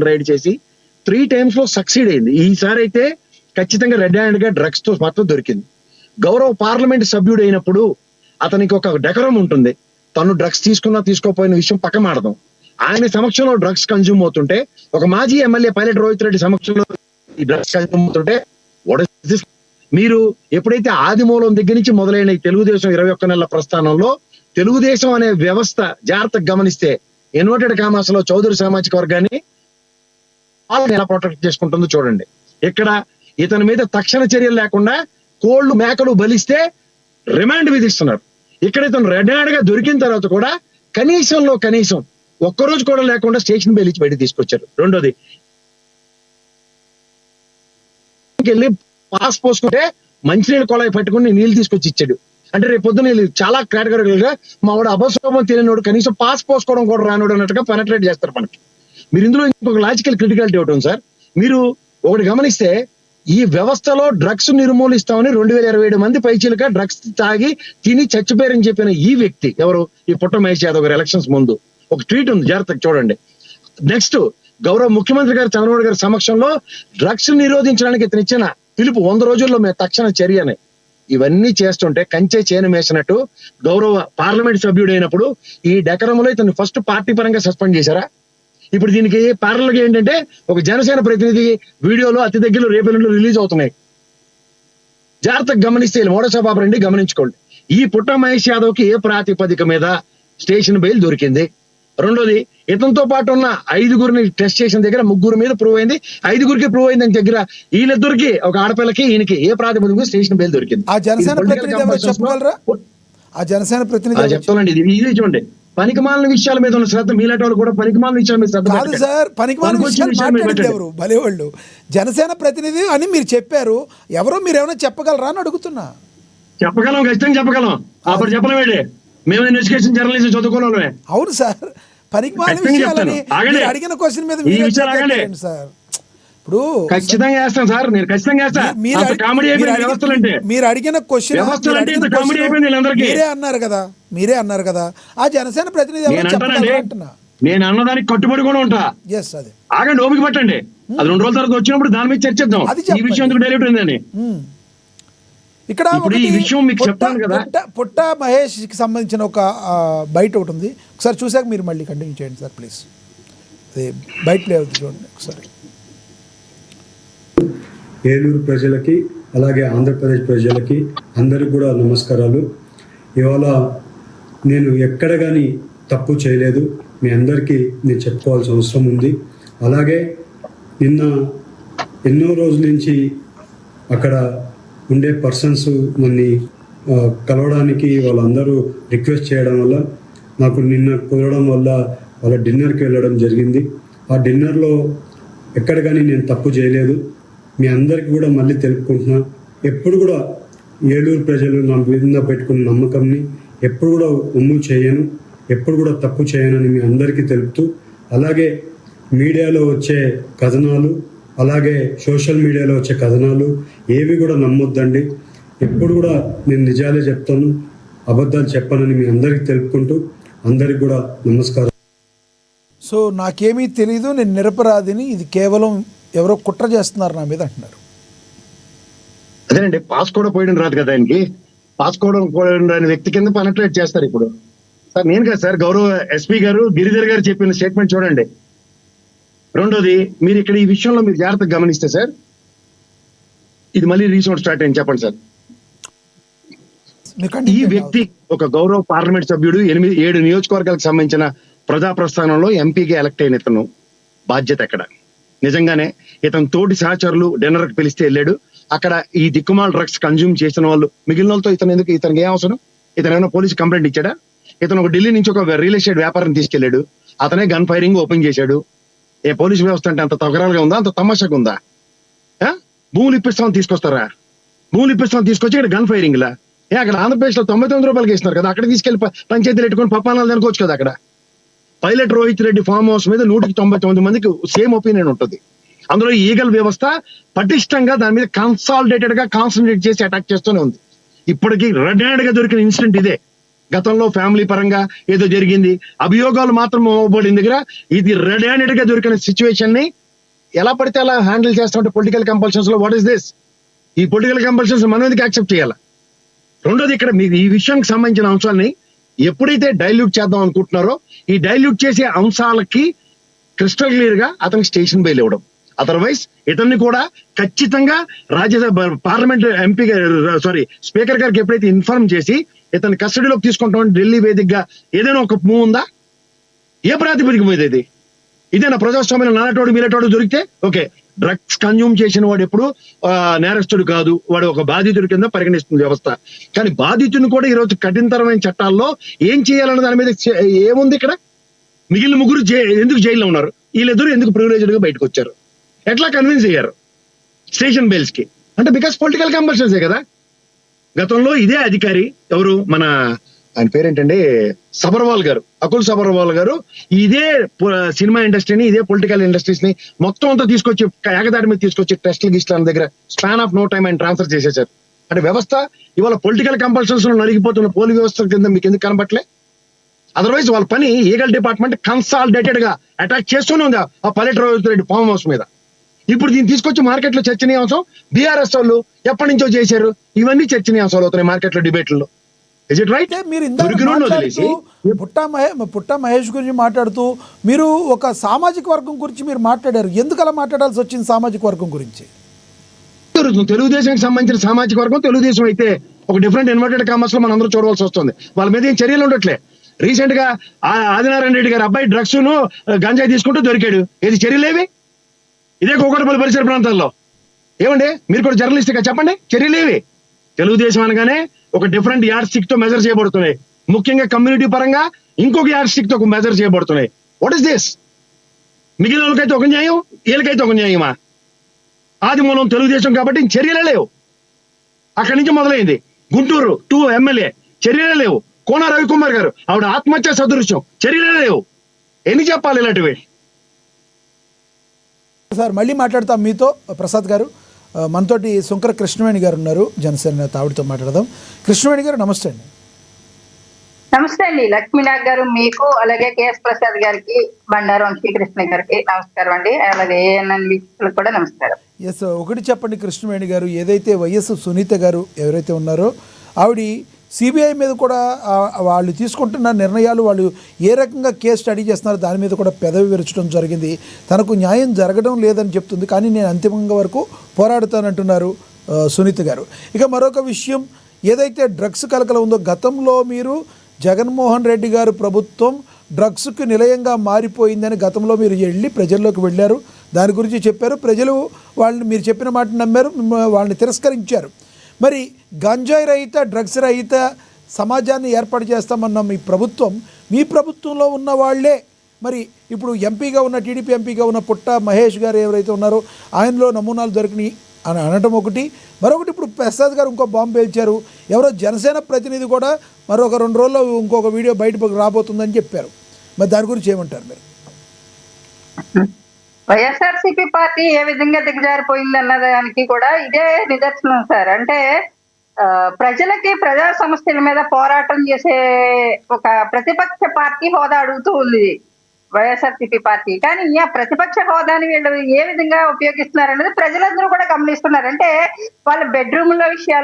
Ride చేసి 3 times లో succeed అయింది. ఈసారి అయితే ఖచ్చితంగా రెడ్ హ్యాండ్ గా డ్రగ్స్ తో మాత్రం దొరికింది. గౌరవ పార్లమెంట్ సభ్యుడు అయినప్పుడు అతనికి ఒక డెకరం ఉంటుంది. తను డ్రగ్స్ తీసుకున్నా తీసుకోపోయిన విషయం పక్క మాడదాం. ఆయన సమక్షంలో డ్రగ్స్ కన్జ్యూమ్ అవుతుంటే, ఒక మాజీ ఎమ్మెల్యే పైలట్ రోహిత్ రెడ్డి సమక్షంలో ఈ డ్రగ్స్ కన్జ్యూమ్ అవుతుంటే మీరు ఎప్పుడైతే ఆదిమూలం దగ్గర నుంచి మొదలైన తెలుగుదేశం 21 నెలల ప్రస్థానంలో తెలుగుదేశం అనే వ్యవస్థ జాగ్రత్తగా గమనిస్తే ఇన్వర్టెడ్ కామాస్ లో చౌదరి సామాజిక వర్గాన్ని వాళ్ళని ఎలా ప్రొటెక్ట్ చేసుకుంటుందో చూడండి. ఇక్కడ ఇతని మీద తక్షణ చర్యలు లేకుండా కోళ్లు మేకలు బలిస్తే రిమాండ్ విధిస్తున్నారు. ఇక్కడ ఇతను రెడ్ హ్యాండ్ గా దొరికిన తర్వాత కూడా కనీసం ఒక్కరోజు కూడా లేకుండా స్టేషన్ బెయిల్ ఇచ్చి బయటకు తీసుకొచ్చారు. రెండోది వెళ్ళి పాస్ పోసుకుంటే మంచినీళ్ళు కొలాయి పట్టుకుని నీళ్ళు తీసుకొచ్చి ఇచ్చాడు. అంటే రేపు పొద్దున చాలా కేటగిరికల్ గా మా వాడు అబద్ధం తెలియనోడు కనీసం పాస్ పోసుకోవడం కూడా రానోడు అన్నట్టుగా పెనట్రేట్ చేస్తారు మనకి. మీరు ఇందులో ఇంకొక లాజికల్ క్రిటికాలిటీ ఒకటి ఉంది సార్. మీరు ఒకటి గమనిస్తే ఈ వ్యవస్థలో డ్రగ్స్ నిర్మూలిస్తామని 2027 మంది పైచీలుగా డ్రగ్స్ తాగి తిని చచ్చిపోయారని చెప్పిన ఈ వ్యక్తి ఎవరు? ఈ పుట్ట మహేష్ యాదవ్ గారు ఎలక్షన్స్ ముందు ఒక ట్వీట్ ఉంది, జాగ్రత్తగా చూడండి. నెక్స్ట్ గౌరవ ముఖ్యమంత్రి గారు చంద్రబాబు గారి సమక్షంలో డ్రగ్స్ నిరోధించడానికి ఇతను ఇచ్చిన పిలుపు 100 రోజుల్లో మేము తక్షణ చర్యని ఇవన్నీ చేస్తుంటే కంచె చేను మేసినట్టు గౌరవ పార్లమెంట్ సభ్యుడు అయినప్పుడు ఈ డెకరంలో ఇతను ఫస్ట్ పార్టీ పరంగా సస్పెండ్ చేశారా? ఇప్పుడు దీనికి ప్యారల్ గా ఏంటంటే ఒక జనసేన ప్రతినిధి వీడియోలో అతి దగ్గరలో రేపెల్లుండి రిలీజ్ అవుతున్నాయి. జాగ్రత్తగా గమనిస్తే మోడసభ రండి గమనించుకోండి. ఈ పుట్ట మహేష్ యాదవ్ కి ఏ ప్రాతిపదిక మీద స్టేషన్ బెయిల్ దొరికింది? రెండోది ఇతనితో పాటు ఉన్న 5గురిని టెస్ట్ చేసిన దగ్గర 3 మీద ప్రూవ్ అయింది, 5గురికి ప్రూవ్ అయింది అని దగ్గర వీళ్ళిద్దరికి ఒక ఆడపిల్లకి ఈయనకి ఏ ప్రాతిపదిక స్టేషన్ బెయిల్ దొరికింది? చెప్తానండి. ఇది చూడండి, పనికిమాలిన విషయాల మీద ఉన్న శ్రద్ధ మీలాంటి వాళ్ళు కూడా పనికిమాలిన విషయాల మీద శ్రద్ధ కాదు సార్. పనికిమాలిన విషయాలు ఎవరు భలేవాళ్ళు జనసేన ప్రతినిధి అని మీరు చెప్పారు. ఎవరో మీరు ఏమైనా చెప్పగలరా అని అడుగుతున్నా. చెప్పగలం, ఖచ్చితంగా చెప్పగలం. అప్పుడు చెప్పలేడే మేము ఎడ్యుకేషన్ జర్నలిజం చదువుకోవాలమే. అవును సార్, పనికిమాలిన విషయాలని అడిగిన క్వశ్చన్ మీద సార్ ఇప్పుడు ఖచ్చితంగా వేస్తాను సార్, నేను ఖచ్చితంగా వేస్తాను. మీరు అడిగిన క్వశ్చన్ మీరే అన్నారు కదా ఆ జనసేన ప్రతినిధి అంటున్నా. నేను అన్నదానికి కట్టుబడి కూడా ఉంటా. అదే ఆగండి, ఓపిక పట్టండి. అది 2 రోజుల తర్వాత వచ్చినప్పుడు దాని మీద చర్చిద్దాం. ఈ విషయం ఎందుకు డైరెక్ట్ ఉందని. ఇక్కడ ఈ విషయం మీకు చెప్తాను కదా. పుట్ట మహేష్ కి సంబంధించిన ఒక బయట ఒకటి ఉంది, ఒకసారి చూసాక మీరు మళ్ళీ కంటిన్యూ చేయండి సార్ ప్లీజ్. అదే బయట ప్లే అవుతుంది చూడండి ఒకసారి. ఏలూరు ప్రజలకి అలాగే ఆంధ్రప్రదేశ్ ప్రజలకి అందరికి కూడా నమస్కారాలు. ఇవాళ నేను ఎక్కడ కానీ తప్పు చేయలేదు, మీ అందరికీ నేను చెప్పుకోవాల్సిన అవసరం ఉంది. అలాగే నిన్న ఎన్నో రోజుల నుంచి అక్కడ ఉండే పర్సన్స్ నన్ను కలవడానికి వాళ్ళందరూ రిక్వెస్ట్ చేయడం వల్ల నాకు నిన్న కుదరడం వల్ల వాళ్ళ డిన్నర్కి వెళ్ళడం జరిగింది. ఆ డిన్నర్లో ఎక్కడ కానీ నేను తప్పు చేయలేదు. మీ అందరికీ కూడా మళ్ళీ తెలుపుకుంటున్నా, ఎప్పుడు కూడా ఏలూరు ప్రజలు నా మీద పెట్టుకున్న నమ్మకంని ఎప్పుడు కూడా ఒమ్ము చేయను, ఎప్పుడు కూడా తప్పు చేయనని మీ అందరికీ తెలుపుతూ, అలాగే మీడియాలో వచ్చే కథనాలు అలాగే సోషల్ మీడియాలో వచ్చే కథనాలు ఏవి కూడా నమ్మొద్దండి. ఎప్పుడు కూడా నేను నిజాలే చెప్తాను, అబద్ధాలు చెప్పనని మీ అందరికీ తెలుపుకుంటూ అందరికి కూడా నమస్కారం. సో నాకేమీ తెలీదు, నేను నిరపరాధిని, ఇది కేవలం ఎవరో కుట్ర చేస్తున్నారు నా మీద అంటున్నారు. అదేనండి, పాస్ కూడా పోయడం రాదు కదా ఆయనకి. పాస్ కూడా పోయడం రాని వ్యక్తి కింద పెనట్రేట్ చేస్తారు. ఇప్పుడు సార్ నేను కదా సార్, గౌరవ ఎస్పీ గారు గిరిధర్ గారు చెప్పిన స్టేట్మెంట్ చూడండి. రెండోది మీరు ఇక్కడ ఈ విషయంలో మీరు జాగ్రత్తగా గమనిస్తే సార్, ఇది మళ్ళీ రీసౌండ్ స్టార్ట్ అయింది. చెప్పండి సార్. ఈ వ్యక్తి ఒక గౌరవ పార్లమెంట్ సభ్యుడు, 7 నియోజకవర్గాలకు సంబంధించిన ప్రజా ప్రస్థానంలో ఎంపీగా ఎలక్ట్ అయిన ఇతను బాధ్యత ఎక్కడ? నిజంగానే ఇతను తోటి సహచరులు డిన్నర్ కి పిలిస్తే వెళ్ళాడు. అక్కడ ఈ దిక్కుమాల డ్రగ్స్ కన్జ్యూమ్ చేసిన వాళ్ళు మిగిలిన వాళ్ళతో ఇతనికి ఏం అవసరం? ఇతను ఏమైనా పోలీసు కంప్లైంట్ ఇచ్చాడా? ఇతను ఒక ఢిల్లీ నుంచి ఒక రియల్ ఎస్టేట్ వ్యాపారం తీసుకెళ్లాడు, అతనే గన్ ఫైరింగ్ ఓపెన్ చేశాడు. ఏ పోలీసు వ్యవస్థ అంటే అంత తగరాలుగా ఉందా? అంత తమాషాగా ఉందా? భూములు ఇప్పిస్తామని తీసుకొస్తారా? భూములు ఇప్పిస్తామని తీసుకొచ్చి ఇక్కడ గన్ ఫైరింగ్ లా అక్కడ ఆంధ్రప్రదేశ్ లో 99 రూపాయలకి ఇస్తున్నారు కదా, అక్కడ తీసుకెళ్లి పంచాయతీలు పెట్టుకుని పప్పానాలు అనుకోవచ్చు కదా. అక్కడ pilot Rohit Reddy farm house మీద 199 మందికి సేమ్ ఒపీనియన్ ఉంటుంది. అందులో ఈగల్ వ్యవస్థ పటిష్టంగా దాని మీద కన్సాలిడేటెడ్ గా కాన్సన్ట్రేట్ చేసి అటాక్ చేస్తూనే ఉంది. ఇప్పటికీ రెడ్ హ్యాండ్ గా దొరికిన ఇన్సిడెంట్ ఇదే. గతంలో ఫ్యామిలీ పరంగా ఏదో జరిగింది, అభియోగాలు మాత్రం ఇవ్వబడిన దగ్గర ఇది రెడ్ హ్యాండెడ్ గా దొరికిన సిచ్యువేషన్ ని ఎలా పడితే అలా హ్యాండిల్ చేస్తామంటే పొలిటికల్ కంపల్షన్స్ లో వాట్ ఇస్ దిస్? ఈ పొలిటికల్ కంపల్షన్స్ మనం ఎందుకు యాక్సెప్ట్ చేయాలి? రెండోది, ఇక్కడ మీరు ఈ విషయానికి సంబంధించిన అంశాన్ని ఎప్పుడైతే డైల్యూట్ చేద్దాం అనుకుంటున్నారో ఈ డైల్యూట్ చేసే అంశాలకి క్రిస్టల్ క్లియర్ గా అతనికి స్టేషన్ బెయిల్ ఇవ్వడం, అదర్వైజ్ ఇతన్ని కూడా ఖచ్చితంగా రాజ్యసభ పార్లమెంట్ ఎంపీ స్పీకర్ గారికి ఎప్పుడైతే ఇన్ఫార్మ్ చేసి ఇతన్ని కస్టడీలోకి తీసుకుంటామని ఢిల్లీ వేదికగా ఏదైనా ఒక మూవ్ ఉందా? ఏ ప్రాతిపదిక మీద ఇది? ఇదేనా ప్రజాస్వామ్యంలో నానటోడు మీరటోడు దొరికితే ఓకే, డ్రగ్స్ కన్జ్యూమ్ చేసిన వాడు ఎప్పుడు నేరస్తుడు కాదు, వాడు ఒక బాధితుడి కింద పరిగణిస్తుంది వ్యవస్థ. కానీ బాధితుని కూడా ఈరోజు కఠినతరమైన చట్టాల్లో ఏం చేయాలన్న దాని మీద ఏముంది ఇక్కడ? మిగిలిన ముగ్గురు ఎందుకు జైల్లో ఉన్నారు? వీళ్ళిద్దరు ఎందుకు ప్రివిలేజ్డ్ గా బయటకు వచ్చారు? ఎట్లా కన్విన్స్ అయ్యారు స్టేషన్ బెయిల్స్ కి? అంటే బికాస్ పొలిటికల్ కంపల్షన్సే కదా. గతంలో ఇదే అధికారి ఎవరు, మన ఆయన పేరేంటండి, సబర్వాల్ గారు, అకుల్ సబర్వాల్ గారు ఇదే సినిమా ఇండస్ట్రీని, ఇదే పొలిటికల్ ఇండస్ట్రీస్ ని మొత్తం అంతా తీసుకొచ్చి ఏకదాటి మీద తీసుకొచ్చి టెస్ట్లు గిస్ట్ల దగ్గర స్పాన్ ఆఫ్ నో టైమ్ ఆయన ట్రాన్స్ఫర్ చేసేసారు. అంటే వ్యవస్థ ఇవాళ పొలిటికల్ కంపల్షన్స్ లో నలిగిపోతున్న పోలీస్ వ్యవస్థ కింద మీకు ఎందుకు కనబట్లే? అదర్వైజ్ వాళ్ళ పని ఈగల్ డిపార్ట్మెంట్ కన్సాలిడేటెడ్ గా అటాక్ చేస్తూనే ఉంది ఆ పల్లెటూరు ఫామ్ హౌస్ మీద. ఇప్పుడు దీన్ని తీసుకొచ్చి మార్కెట్ లో చర్చనీయాంశం. బీఆర్ఎస్ వాళ్ళు ఎప్పటి నుంచో చేశారు, ఇవన్నీ చర్చనీయాంశాలు అవుతున్నాయి మార్కెట్ లో, డిబేట్లలో. Is it right? అంటే మీరు ఇందాక మాట్లాడుతూ పుట్టా మహేష్ గురించి మాట్లాడుతూ మీరు ఒక సామాజిక వర్గం గురించి మీరు మాట్లాడారు. ఎందుకు అలా మాట్లాడాల్సి వచ్చింది సామాజిక వర్గం గురించి? తెలుగుదేశానికి సంబంధించిన సామాజిక వర్గం తెలుగుదేశం అయితే ఒక డిఫరెంట్ ఇన్వర్టెడ్ కామర్స్ లో మనం అందరూ చూడవలసి వస్తుంది. వాళ్ళ మీద ఏం చర్యలు ఉండట్లే. రీసెంట్ గా ఆదినారాయణ రెడ్డి గారి అబ్బాయి డ్రగ్స్ ను గంజాయి తీసుకుంటూ దొరికాడు. ఏది చర్యలేవి? ఇదే కూకట్పల్లి పరిసర ప్రాంతాల్లో. ఏమండి మీరు కూడా జర్నలిస్ట్ గా చెప్పండి, చర్యలేవి? తెలుగుదేశం అనగానే ఒక డిఫరెంట్ యార్డ్ స్టిక్ తో మెజర్ చేయబడుతున్నాయి. ముఖ్యంగా కమ్యూనిటీ పరంగా ఇంకొక యార్డ్ స్టిక్ తో మెజర్ చేయబడుతున్నాయి. What is this? మిగిలిన వాళ్ళకైతే ఒక న్యాయం, వీళ్ళకైతే ఒక న్యాయమా? ఆది మూలం తెలుగుదేశం కాబట్టి చర్యలే లేవు. అక్కడి నుంచి మొదలైంది. గుంటూరు 2 ఎమ్మెల్యే చర్యలే లేవు. కోన రవికుమార్ గారు ఆవిడ ఆత్మహత్య సదృశ్యం, చర్యలే లేవు. ఎన్ని చెప్పాలి ఇలాంటివి? సార్ మళ్ళీ మాట్లాడతాం మీతో. ప్రసాద్ గారు మనతోటి శంకర కృష్ణవేణి గారు ఉన్నారు, జనసేన నేత, ఆవిడతో మాట్లాడదాం. కృష్ణవేణి గారు నమస్తే అండి. నమస్తే అండి లక్ష్మీనాథ్ గారు, మీకు అలాగే కేఎస్ ప్రసాద్ గారికి, బండారు వంశీకృష్ణ గారికి నమస్కారం అండి. అలాగే ఏఎన్ఎన్ వీక్షకులకు కూడా నమస్కారం. ఎస్, ఒకటి చెప్పండి కృష్ణవేణి గారు, ఏదైతే వైఎస్ సునీత గారు ఎవరైతే ఉన్నారో ఆవిడ సిబిఐ మీద కూడా వాళ్ళు తీసుకుంటున్న నిర్ణయాలు, వాళ్ళు ఏ రకంగా కేసు స్టడీ చేస్తున్నారో దాని మీద కూడా పెదవి విరచడం జరిగింది. తనకు న్యాయం జరగడం లేదని చెప్తుంది, కానీ నేను అంతిమంగా వరకు పోరాడుతానంటున్నారు సునీత గారు. ఇక మరొక విషయం, ఏదైతే డ్రగ్స్ కలకల ఉందో, గతంలో మీరు జగన్మోహన్ రెడ్డి గారు ప్రభుత్వం డ్రగ్స్కి నిలయంగా మారిపోయిందని గతంలో మీరు వెళ్ళి ప్రజల్లోకి వెళ్ళారు, దాని గురించి చెప్పారు. ప్రజలు వాళ్ళని మీరు చెప్పిన మాట నమ్మారు, వాళ్ళని తిరస్కరించారు. మరి గంజాయి రహిత, డ్రగ్స్ రహిత సమాజాన్ని ఏర్పాటు చేస్తామన్న మీ ప్రభుత్వంలో ఉన్న వాళ్ళే మరి ఇప్పుడు ఎంపీగా ఉన్న, టీడీపీ ఎంపీగా ఉన్న పుట్టా మహేష్ గారు ఎవరైతే ఉన్నారో ఆయనలో నమూనాలు దొరికినాయి అని అనటం ఒకటి. మరొకటి, ఇప్పుడు ప్రసాద్ గారు ఇంకో బాంబు పేల్చారు. ఎవరో జనసేన ప్రతినిధి కూడా మరొక 2 రోజుల్లో ఇంకొక వీడియో బయటకు రాబోతుందని చెప్పారు. మరి దాని గురించి ఏమంటారు మీరు? వైఎస్ఆర్సీపీ పార్టీ ఏ విధంగా దిగజారిపోయింది అన్నదానికి కూడా ఇదే నిదర్శనం సార్. అంటే ప్రజలకి, ప్రజా సమస్యల మీద పోరాటం చేసే ఒక ప్రతిపక్ష పార్టీ హోదా అడుగుతూ ఉంది వైఎస్ఆర్సీపీ పార్టీ. కానీ ఆ ప్రతిపక్ష హోదాని వీళ్ళు ఏ విధంగా ఉపయోగిస్తున్నారు అనేది ప్రజలందరూ కూడా గమనిస్తున్నారు. అంటే వాళ్ళ బెడ్రూమ్ల విషయాలు